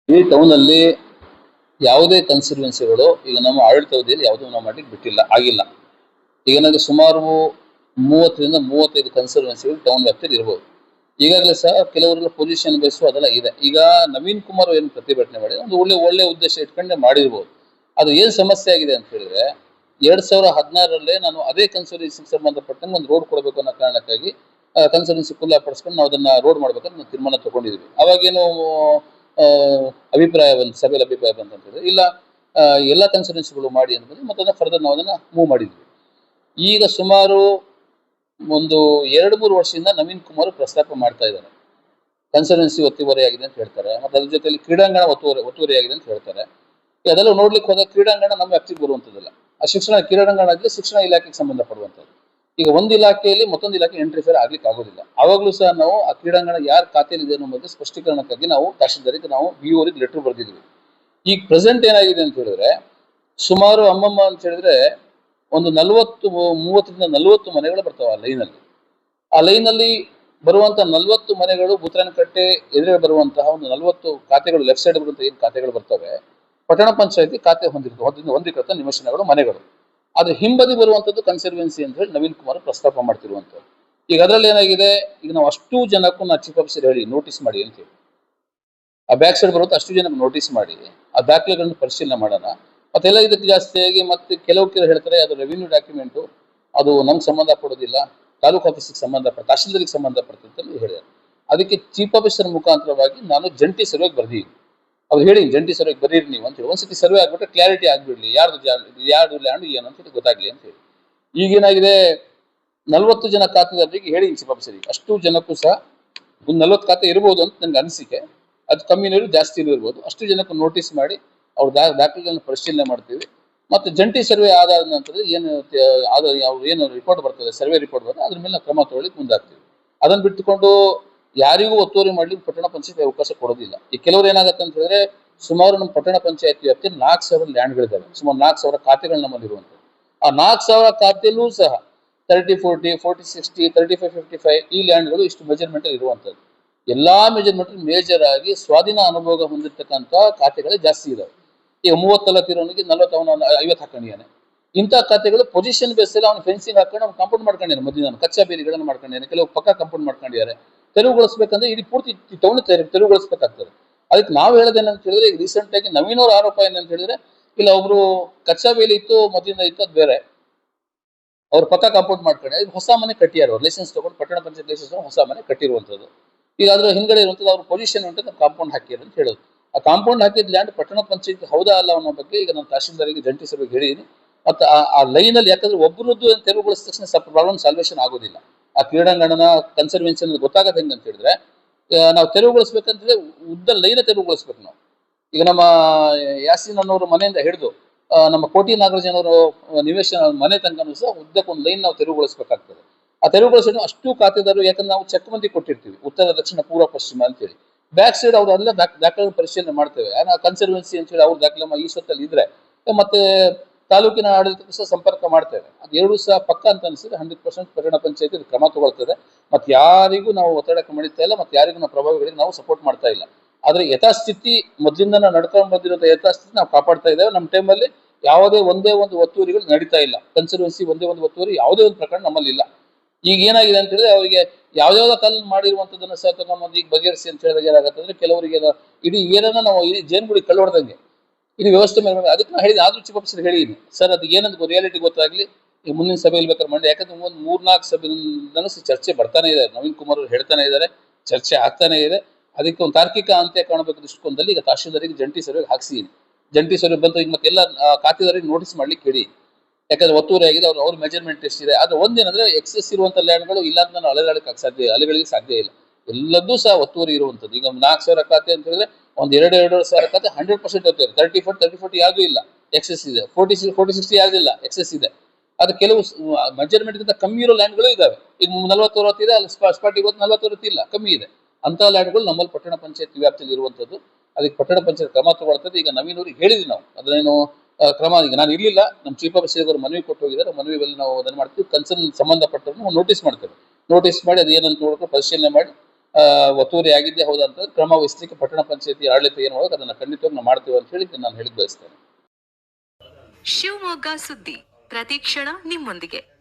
ಈ ಟೌನ್ ಅಲ್ಲಿ ಯಾವುದೇ ಕನ್ಸರ್ವೆನ್ಸಿಗಳು ಈಗ ನಮ್ಮ ಆಡಳಿತವಧಿಯಲ್ಲಿ ಯಾವುದೂ ನಾವು ಮಾಡ್ಲಿಕ್ಕೆ ಬಿಟ್ಟಿಲ್ಲ, ಆಗಿಲ್ಲ. ಈಗ ನನಗೆ ಸುಮಾರು 30 ರಿಂದ 35 ಕನ್ಸರ್ವೆನ್ಸಿಗಳು ಟೌನ್ ವ್ಯಾಪ್ತಿಯಲ್ಲಿ ಇರ್ಬೋದು. ಈಗಾಗಲೇ ಸಹ ಕೆಲವರೆಲ್ಲ ಪೊಸಿಷನ್ ಬೇಸು ಅದೆಲ್ಲ ಇದೆ. ಈಗ ನವೀನ್ ಕುಮಾರ್ ಏನು ಪ್ರತಿಭಟನೆ ಮಾಡಿ ಒಂದು ಒಳ್ಳೆ ಉದ್ದೇಶ ಇಟ್ಕೊಂಡೆ ಮಾಡಿರ್ಬೋದು. ಅದು ಏನ್ ಸಮಸ್ಯೆ ಆಗಿದೆ ಅಂತ ಹೇಳಿದ್ರೆ 2016ರಲ್ಲೇ ನಾನು ಅದೇ ಕನ್ಸರ್ವೆನ್ಸಿಗೆ ಸಂಬಂಧಪಟ್ಟಂಗೆ ಒಂದು ರೋಡ್ ಕೊಡಬೇಕು ಅನ್ನೋ ಕಾರಣಕ್ಕಾಗಿ ಕನ್ಸರ್ವೆನ್ಸಿ ಪಡಿಸ್ಕೊಂಡು ನಾವು ಅದನ್ನ ರೋಡ್ ಮಾಡ್ಬೇಕಂತ ನಾವು ತೀರ್ಮಾನ ತಗೊಂಡಿದ್ವಿ. ಅವಾಗೇನು ಆ, ಅಭಿಪ್ರಾಯ ಬಂತು, ಸಭೆಯಲ್ಲಿ ಅಭಿಪ್ರಾಯ ಬಂತು ಅಂತ ಹೇಳಿದ್ರೆ ಇಲ್ಲ, ಎಲ್ಲ ಕನ್ಸರ್ವೆನ್ಸಿಗಳು ಮಾಡಿ ಅಂತ ಮತ್ತೆ ಅದನ್ನ ಫರ್ದರ್ ನಾವು ಅದನ್ನ ಮೂವ್ ಮಾಡಿದ್ವಿ. ಈಗ ಸುಮಾರು ಒಂದು 2-3 ವರ್ಷದಿಂದ ನವೀನ್ ಕುಮಾರ್ ಪ್ರಸ್ತಾಪ ಮಾಡ್ತಾ ಇದ್ದಾರೆ. ಕನ್ಸರ್ವೆನ್ಸಿ ಒತ್ತುವರಿಯಾಗಿದೆ ಅಂತ ಹೇಳ್ತಾರೆ, ಮತ್ತೆ ಅದ್ರ ಜೊತೆಲಿ ಕ್ರೀಡಾಂಗಣ ಒತ್ತುವರಿಯಾಗಿದೆ ಅಂತ ಹೇಳ್ತಾರೆ. ಅದೆಲ್ಲ ನೋಡ್ಲಿಕ್ಕೆ ಹೋದಾಗ ಕ್ರೀಡಾಂಗಣ ನಮ್ಮ ವ್ಯಾಪ್ತಿಗೆ ಬರುವಂತದ್ದಲ್ಲ. ಆ ಕ್ರೀಡಾಂಗಣ ಆದ್ರೆ ಶಿಕ್ಷಣ ಇಲಾಖೆಗೆ ಸಂಬಂಧಪಡುವಂಥದ್ದು. ಈಗ ಒಂದು ಇಲಾಖೆಯಲ್ಲಿ ಮತ್ತೊಂದು ಇಲಾಖೆ ಎಂಟ್ರಿಫೇರ್ ಆಗ್ಲಿಕ್ಕೆ ಆಗೋದಿಲ್ಲ. ಅವಾಗಲೂ ಸಹ ನಾವು ಆ ಕ್ರೀಡಾಂಗಣ ಯಾರ ಖಾತೆಯಲ್ಲಿ ಇದೆ ಅನ್ನೋ ಬಗ್ಗೆ ಸ್ಪಷ್ಟೀಕರಣಕ್ಕಾಗಿ ನಾವು ತಹಶೀಲ್ದಾರಿಗೆ ನಾವು BO ಲೆಟರ್ ಬರೆದಿದ್ವಿ. ಈಗ ಪ್ರೆಸೆಂಟ್ ಏನಾಗಿದೆ ಅಂತ ಹೇಳಿದ್ರೆ ಸುಮಾರು ಅಮ್ಮಮ್ಮ ಅಂತ ಹೇಳಿದ್ರೆ ಒಂದು 30ರಿಂದ 40 ಮನೆಗಳು ಬರ್ತಾವೆ ಆ ಲೈನಲ್ಲಿ. ಆ ಲೈನಲ್ಲಿ ಬರುವಂತ 40 ಮನೆಗಳು ಬುತ್ರನಕಟ್ಟೆ ಎದುರುಗಡೆ ಬರುವಂತಹ ಒಂದು 40 ಖಾತೆಗಳು ಲೆಫ್ಟ್ ಸೈಡ್ ಬರುವಂತಹ ಏನು ಖಾತೆಗಳು ಬರ್ತವೆ, ಪಟ್ಟಣ ಪಂಚಾಯತಿ ಖಾತೆ ಹೊಂದಿಕೃತ ನಿವೇಶನಗಳು ಮನೆಗಳು. ಆದ್ರೆ ಹಿಂಬದಿ ಬರುವಂತದ್ದು ಕನ್ಸರ್ವೆನ್ಸಿ ಅಂತ ಹೇಳಿ ನವೀನ್ ಕುಮಾರ್ ಪ್ರಸ್ತಾಪ ಮಾಡ್ತಿರುವಂತದ್ದು. ಈಗ ಅದರಲ್ಲಿ ಏನಾಗಿದೆ, ಈಗ ನಾವು ಅಷ್ಟು ಜನಕ್ಕೂ ನಾ ಚೀಫ್ ಆಫೀಸರ್ ಹೇಳಿ ನೋಟಿಸ್ ಮಾಡಿ ಅಂತ ಹೇಳಿ ಆ ಬ್ಯಾಕ್ ಸೈಡ್ ಬರುತ್ತೆ ಅಷ್ಟು ಜನಕ್ಕೆ ನೋಟಿಸ್ ಮಾಡಿ ಆ ದಾಖಲೆಗಳನ್ನು ಪರಿಶೀಲನೆ ಮಾಡೋಣ. ಮತ್ತೆಲ್ಲ ಇದಕ್ಕೆ ಜಾಸ್ತಿಯಾಗಿ ಮತ್ತೆ ಕೆಲವು ಹೇಳ್ತಾರೆ ಅದು ರೆವಿನ್ಯೂ ಡಾಕ್ಯುಮೆಂಟು, ಅದು ನಮ್ಗೆ ಸಂಬಂಧಪಡೋದಿಲ್ಲ, ತಾಲೂಕು ಆಫೀಸಿಗೆ ತಹಶೀಲ್ದಾರಿಗೆ ಸಂಬಂಧಪಡುತ್ತೆ ಅಂತ ಹೇಳಿದ್ದಾರೆ. ಅದಕ್ಕೆ ಚೀಫ್ ಆಫೀಸರ್ ಮುಖಾಂತರವಾಗಿ ನಾನು ಜಂಟಿ ಸರ್ವೆಗೆ ಬರ್ದೀನಿ. ಅವ್ರು ಹೇಳಿ ಜಂಟಿ ಸರ್ವೆಗೆ ಬರೀರಿ ನೀವು ಅಂತ ಹೇಳಿ ಒಂದ್ಸತಿ ಸರ್ವೆ ಆಗ್ಬಿಟ್ರೆ ಕ್ಲಾರಿಟಿ ಆಗ್ಬಿಡ್ಲಿ ಯಾರ್ದು ಲ್ಯಾಂಡ್ ಏನು ಅಂತ ಹೇಳಿ ಗೊತ್ತಾಗ್ಲಿ ಅಂತ ಹೇಳಿ. ಈಗೇನಾಗಿದೆ, 40 ಜನ ಖಾತೆದಾರರಿಗೆ ಹೇಳಿ ಚೀಫ್ ಆಫೀಸರಿಗೆ ಅಷ್ಟು ಜನಕ್ಕೂ ಸಹ ಒಂದು 40 ಖಾತೆ ಇರ್ಬೋದು ಅಂತ ನನ್ಗೆ ಅನಿಸಿಕೆ. ಅದು ಕಮ್ಮಿನೂ ಜಾಸ್ತಿನೂ ಇರ್ಬೋದು. ಅಷ್ಟು ಜನಕ್ಕೆ ನೋಟಿಸ್ ಮಾಡಿ ಅವ್ರ ದಾಖಲೆಗಳನ್ನು ಪರಿಶೀಲನೆ ಮಾಡ್ತೀವಿ. ಮತ್ತೆ ಜಂಟಿ ಸರ್ವೆ ಆದ ನಂತರ ಏನು ರಿಪೋರ್ಟ್ ಬರ್ತದೆ, ಸರ್ವೆ ರಿಪೋರ್ಟ್ ಬರ್ತದೆ, ಅದ್ರ ಮೇಲೆ ಕ್ರಮ ತಗೊಳ್ಳಿಕ್ಕೆ ಮುಂದಾಗ್ತೀವಿ. ಅದನ್ನ ಬಿಟ್ಟುಕೊಂಡು ಯಾರಿಗೂ ಒತ್ತುವರಿ ಮಾಡ್ಲಿಕ್ಕೆ ಪಟ್ಟಣ ಪಂಚಾಯತಿ ಅವಕಾಶ ಕೊಡೋದಿಲ್ಲ. ಈ ಕೆಲವರು ಏನಾಗುತ್ತೆ ಅಂತ ಹೇಳಿದ್ರೆ ಸುಮಾರು ನಮ್ಮ ಪಟ್ಟಣ ಪಂಚಾಯತಿ ವ್ಯಾಪ್ತಿ 4,000 ಲ್ಯಾಂಡ್ಗಳಿದ್ದಾವೆ, ಸುಮಾರು 4,000 ಖಾತೆಗಳು ನಮ್ಮಲ್ಲಿ ಇರುವಂಥದ್ದು. ಆ 4,000 ಖಾತೆಯಲ್ಲೂ ಸಹ 30-40, 40-60, 35-55 ಈ ಲ್ಯಾಂಡ್ಗಳು ಇಷ್ಟು ಮೆಜರ್ಮೆಂಟ್ ಇರುವಂಥದ್ದು. ಎಲ್ಲಾ ಮೆಜರ್ಮೆಂಟ್ ಮೇಜರ್ ಆಗಿ ಸ್ವಾಧೀನ ಅನುಭವ ಹೊಂದಿರತಕ್ಕಂತ ಖಾತೆಗಳೇ ಜಾಸ್ತಿ ಇದಾವೆ. ಈಗ 30 ಇರೋನಿಗೆ 40 ಅವನ 50 ಹಾಕೊಂಡಿದ್ದಾನೆ. ಇಂಥ ಖಾತೆಗಳು ಪೊಸಿಷನ್ ಬೇಸಲ್ಲಿ ಅವ್ನು ಫೆನ್ಸಿಂಗ್ ಹಾಕೊಂಡು ಅವ್ನು ಕಾಂಪೌಂಡ್ ಮಾಡ್ಕೊಂಡಿದ್ದಾನೆ, ಮೊದಲು ನಾನು ಕಚ್ಚಾ ಬೇಲಿಗಳನ್ನು ಮಾಡ್ಕೊಂಡಿದ್ದಾನೆ, ಕೆಲವು ಪಕ್ಕ ಕಾಂಪೌಂಡ್ ಮಾಡ್ಕೊಂಡಿದ್ದಾರೆ. ತೆರವುಗೊಳಿಸ್ಬೇಕಂದ್ರೆ ಇಡೀ ಪೂರ್ತಿ ಟೌನ್ ತೆರವುಗೊಳಿಸ್ಬೇಕಾಗ್ತದೆ. ಅದಕ್ಕೆ ನಾವು ಹೇಳೋದೇನಂತ ಹೇಳಿದ್ರೆ ಈಗ ರೀಸೆಂಟ್ ಆಗಿ ನವೀನ್ ಅವ್ರ ಆರೋಪ ಏನಂತ ಹೇಳಿದ್ರೆ ಇಲ್ಲ ಒಬ್ರು ಕಚ್ಚಾ ಬೇಲಿ ಇತ್ತು ಮೊದಲಿಂದ ಇತ್ತು ಅದು ಬೇರೆ, ಅವ್ರು ಪಕ್ಕ ಕಾಂಪೌಂಡ್ ಮಾಡ್ಕೊಂಡು ಹೊಸ ಮನೆ ಕಟ್ಟಿಯಾರ, ಅವ್ರು ಲೈಸೆನ್ಸ್ ತಗೊಂಡು ಪಟ್ಟಣ ಪಂಚಾಯತ್ ಲೈಸೆನ್ಸ್ ಹೊಸ ಮನೆ ಕಟ್ಟಿರುವಂಥದ್ದು. ಈಗ ಅದ್ರ ಹಿಂಗಡೆ ಇರುವಂಥದ್ದು ಅವ್ರ ಪೊಸಿಷನ್ ಉಂಟು ಕಾಂಪೌಂಡ್ ಹಾಕಿರ ಅಂತ ಹೇಳೋದು. ಆ ಕಾಂಪೌಂಡ್ ಹಾಕಿದ ಲ್ಯಾಂಡ್ ಪಟ್ಟಣ ಪಂಚಾಯತ್ ಹೌದಾ ಅಲ್ಲ ಅನ್ನೋ ಬಗ್ಗೆ ಈಗ ನಾನು ತಹಶೀಲ್ದಾರಿಗೆ ಜಂಟಿ ಸಭೆಗೆ ಹೇಳಿದ್ದೀನಿ. ಮತ್ತೆ ಆ ಲೈನ್ ಅಲ್ಲಿ ಯಾಕಂದ್ರೆ ಒಬ್ಬರದ್ದು ತೆರವುಗೊಳಿಸಿದ ತಕ್ಷಣ ಸ್ವಲ್ಪ ಪ್ರಾಬ್ಲಮ್ ಸಾಲ್ವೇಷನ್ ಆಗೋದಿಲ್ಲ. ಆ ಕ್ರೀಡಾಂಗಣನ ಕನ್ಸರ್ವೆನ್ಸಿ ಗೊತ್ತಾಗದ ಹೆಂಗೆ ಅಂತ ಹೇಳಿದ್ರೆ ನಾವು ತೆರವುಗೊಳಿಸ್ಬೇಕಂತಂದ್ರೆ ಉದ್ದ ಲೈನ್ ತೆರವುಗೊಳಿಸ್ಬೇಕು ನಾವು. ಈಗ ನಮ್ಮ ಯಾಸೀನ್ ಅನ್ನೋರು ಮನೆಯಿಂದ ಹಿಡಿದು ನಮ್ಮ ಕೋಟಿ ನಾಗರಾಜನವರು ನಿವೇಶನ ಮನೆ ತನಕ ಸಹ ಉದ್ದಕ್ಕೊಂದು ಲೈನ್ ನಾವು ತೆರವುಗೊಳಿಸಬೇಕಾಗ್ತದೆ. ಆ ತೆರವುಗೊಳಿಸಲು ಅಷ್ಟು ಖಾತೆದಾರರು, ಯಾಕಂದ್ರೆ ನಾವು ಚೆಕ್ ಮಂದಿ ಕೊಟ್ಟಿರ್ತೀವಿ ಉತ್ತರ ದಕ್ಷಿಣ ಪೂರ್ವ ಪಶ್ಚಿಮ ಅಂತೇಳಿ. ಬ್ಯಾಕ್ ಸೈಡ್ ಅವ್ರು ಎಲ್ಲ ದಾಖಲೆ ಪರಿಶೀಲನೆ ಮಾಡ್ತೇವೆ. ಕನ್ಸರ್ವೆನ್ಸಿ ಅಂತ ಹೇಳಿ ಅವ್ರ ದಾಖಲೆ ಈ ಸ್ವತ್ತಲ್ಲಿ ಇದ್ರೆ ಮತ್ತೆ ತಾಲೂಕಿನ ಆಡಳಿತಕ್ಕೂ ಸಹ ಸಂಪರ್ಕ ಮಾಡ್ತೇವೆ. ಅದು ಎರಡೂ ಸಹ ಪಕ್ಕ ಅಂತ ಅನಿಸಿದ್ರೆ 100% ಪಟ್ಟಣ ಪಂಚಾಯತಿ ಕ್ರಮ ತಗೊಳ್ತದೆ. ಮತ್ತೆ ಯಾರಿಗೂ ನಾವು ಒತ್ತಡಕ್ಕೆ ಮಾಡಿತಾ ಇಲ್ಲ, ಮತ್ತೆ ಯಾರಿಗೂ ನಾವು ಪ್ರಭಾವಿಗಳಿಗೆ ನಾವು ಸಪೋರ್ಟ್ ಮಾಡ್ತಾ ಇಲ್ಲ. ಆದ್ರೆ ಯಥಾಸ್ಥಿತಿ ಮೊದಲಿಂದ ನಾವು ನಡ್ಕೊಂಡು ಬಂದಿರೋ ಯಥಾಸ್ಥಿತಿ ನಾವು ಕಾಪಾಡ್ತಾ ಇದ್ದೇವೆ. ನಮ್ಮ ಟೈಮಲ್ಲಿ ಯಾವುದೇ ಒಂದೇ ಒಂದು ಒತ್ತುವರಿಗಳು ನಡೀತಾ ಇಲ್ಲ. ಕನ್ಸರ್ವೆನ್ಸಿ ಒಂದೇ ಒಂದು ಒತ್ತುವರಿ ಯಾವುದೇ ಒಂದು ಪ್ರಕರಣ ನಮ್ಮಲ್ಲಿ ಇಲ್ಲ. ಈಗ ಏನಾಗಿದೆ ಅಂತ ಹೇಳಿದ್ರೆ ಅವರಿಗೆ ಯಾವ್ದಾವ್ದೋ ಕಾಲದಲ್ಲಿ ಮಾಡಿರುವಂತದನ್ನ ಸಹ ತಗೊಂಬಂದು ಈಗ ಬಗೆಹರಿಸಿ ಅಂತ ಹೇಳಿದಾಗ ಏನಾಗುತ್ತೆ ಅಂದ್ರೆ ಕೆಲವರಿಗೆ ಇಡೀ ಏನನ್ನ ನಾವು ಇಡೀ ಜೇನುಗುಡಿ ಕಳ್ಳು ಹೊಡೆದಂಗೆ ಇಡೀ ವ್ಯವಸ್ಥೆ ಮೇಲೆ. ಅದಕ್ಕೆ ನಾನು ಹೇಳಿದ ಆದ್ರೂ ಚೀಫ್ ಆಫೀಸರ್ ಹೇಳಿದ್ದೀನಿ ಸರ್, ಅದು ಏನಂತ ರಿಯಾಲಿಟಿ ಗೊತ್ತಾಗ್ಲಿ ಈ ಮುಂದಿನ ಸಭೆಯಲ್ಲಿ ಬೇಕಾದ್ರೆ ಮಾಡಿ. ಯಾಕಂದ್ರೆ ಒಂದು 3-4 ಸಭೆಯಿಂದನೂ ಚರ್ಚೆ ಬರ್ತಾನೆ ಇದೆ, ನವೀನ್ ಕುಮಾರ್ ಅವರು ಹೇಳ್ತಾನೆ ಇದ್ದಾರೆ, ಚರ್ಚೆ ಆಗ್ತಾನೆ ಇದೆ. ಅದಕ್ಕೆ ಒಂದು ತಾರ್ಕಿಕ ಅಂತ್ಯ ಕಾಣಬೇಕು ದೃಷ್ಟಿಕೋನದಲ್ಲಿ ಈಗ ತಹಶೀಲ್ದಾರಿಗೆ ಜಂಟಿ ಸರ್ವೆಗೆ ಹಾಕ್ಸಿದ್ದೀನಿ. ಜಂಟಿ ಸರ್ವೆ ಬಂದು ಈಗ ಮತ್ತೆ ಎಲ್ಲ ಖಾತೆದಾರಿಗೆ ನೋಟಿಸ್ ಮಾಡ್ಲಿಕ್ಕೆ ಹೇಳಿ. ಯಾಕಂದ್ರೆ ಒತ್ತುವರಿ ಆಗಿದೆ, ಅವ್ರ ಮೆಜರ್ಮೆಂಟ್ ಎಷ್ಟಿದೆ. ಆದ್ರೆ ಒಂದೇನಂದ್ರೆ ಎಕ್ಸೆಸ್ ಇರುವಂತ ಲ್ಯಾಂಡ್ಗಳು ಇಲ್ಲ ಅಂತ ನಾನು ಅಲೆಗಳಿಗೆ ಸಾಧ್ಯ ಇಲ್ಲ. ಎಲ್ಲದೂ ಸಹ ಒತ್ತುವರಿ ಇರುವಂತದ್ದು. ಈಗ 4,000 ಖಾತೆ ಅಂತ ಹೇಳಿದ್ರೆ ಒಂದ್ 2,000 ಖಾತೆ 100% ಇರ್ತದೆ. 30-40 ಯಾವ್ದು ಇಲ್ಲ, ಎಕ್ಸೆಸ್ ಇದೆ. 40-60 ಯಾವ್ದಿಲ್ಲ, ಎಕ್ಸೆಸ್ ಇದೆ. ಅದು ಕೆಲವು ಮೆಜರ್ಮೆಂಟ್ ಗಿಂತ ಕಮ್ಮಿ ಇರೋ ಲ್ಯಾಂಡ್ಗಳು ಇದಾವೆ. ಈಗ 40 ಇದೆ, ಅಲ್ಲಿ ಸ್ಪಾಟ್ 40 ಇಲ್ಲ, ಕಮ್ಮಿ ಇದೆ. ಅಂತ ಲ್ಯಾಂಡ್ಗಳು ನಮ್ಮಲ್ಲಿ ಪಟ್ಟಣ ಪಂಚಾಯತ್ ವ್ಯಾಪ್ತಿಯಲ್ಲಿ ಇರುವಂತದ್ದು. ಅದಕ್ಕೆ ಪಟ್ಟಣ ಪಂಚಾಯತ್ ಕ್ರಮ ತಗೊಳ್ತದೆ. ಈಗ ನವೀನ್ ಅವ್ರಿಗೆ ಹೇಳಿದ್ವಿ ನಾವು ಅದನ್ನೇನು ಕ್ರಮ. ಈಗ ನಾನು ಇರ್ಲಿಲ್ಲ, ನಮ್ಮ ಚೀಫ್ ಆಫೀಸರ್ ಅವರು ಮನವಿ ಕೊಟ್ಟು ಹೋಗಿದ್ದಾರೆ. ಮನವಿ ನಾವು ಅದನ್ನ ಮಾಡ್ತೀವಿ. ಕನ್ಸರ್ನ್ ಸಂಬಂಧಪಟ್ಟವ್ರನ್ನ ನೋಟಿಸ್ ಮಾಡ್ತೇವೆ. ನೋಟಿಸ್ ಮಾಡಿ ಅದು ಏನಂತ ನೋಡ್ಕೊಂಡು ಪರಿಶೀಲನೆ ಮಾಡಿ ಒತ್ತುವರಿ ಆಗಿದ್ದೇ ಹೌದಾ ಅಂತ ಕ್ರಮ ವಹಿಸಲಿಕ್ಕೆ ಪಟ್ಟಣ ಪಂಚಾಯತಿ ಆಡಳಿತ ಏನು ಮಾಡೋದು ಅದನ್ನ ಖಂಡಿತವಾಗಿ ನಾವು ಮಾಡ್ತೀವಿ ಅಂತ ಹೇಳಿ ನಾನು ಹೇಳಿಕ್ ಬಯಸ್ತೇನೆ. ಶಿವಮೊಗ್ಗ ಸುದ್ದಿ ಪ್ರತಿಕ್ಷಣ ನಿಮ್ಮೊಂದಿಗೆ.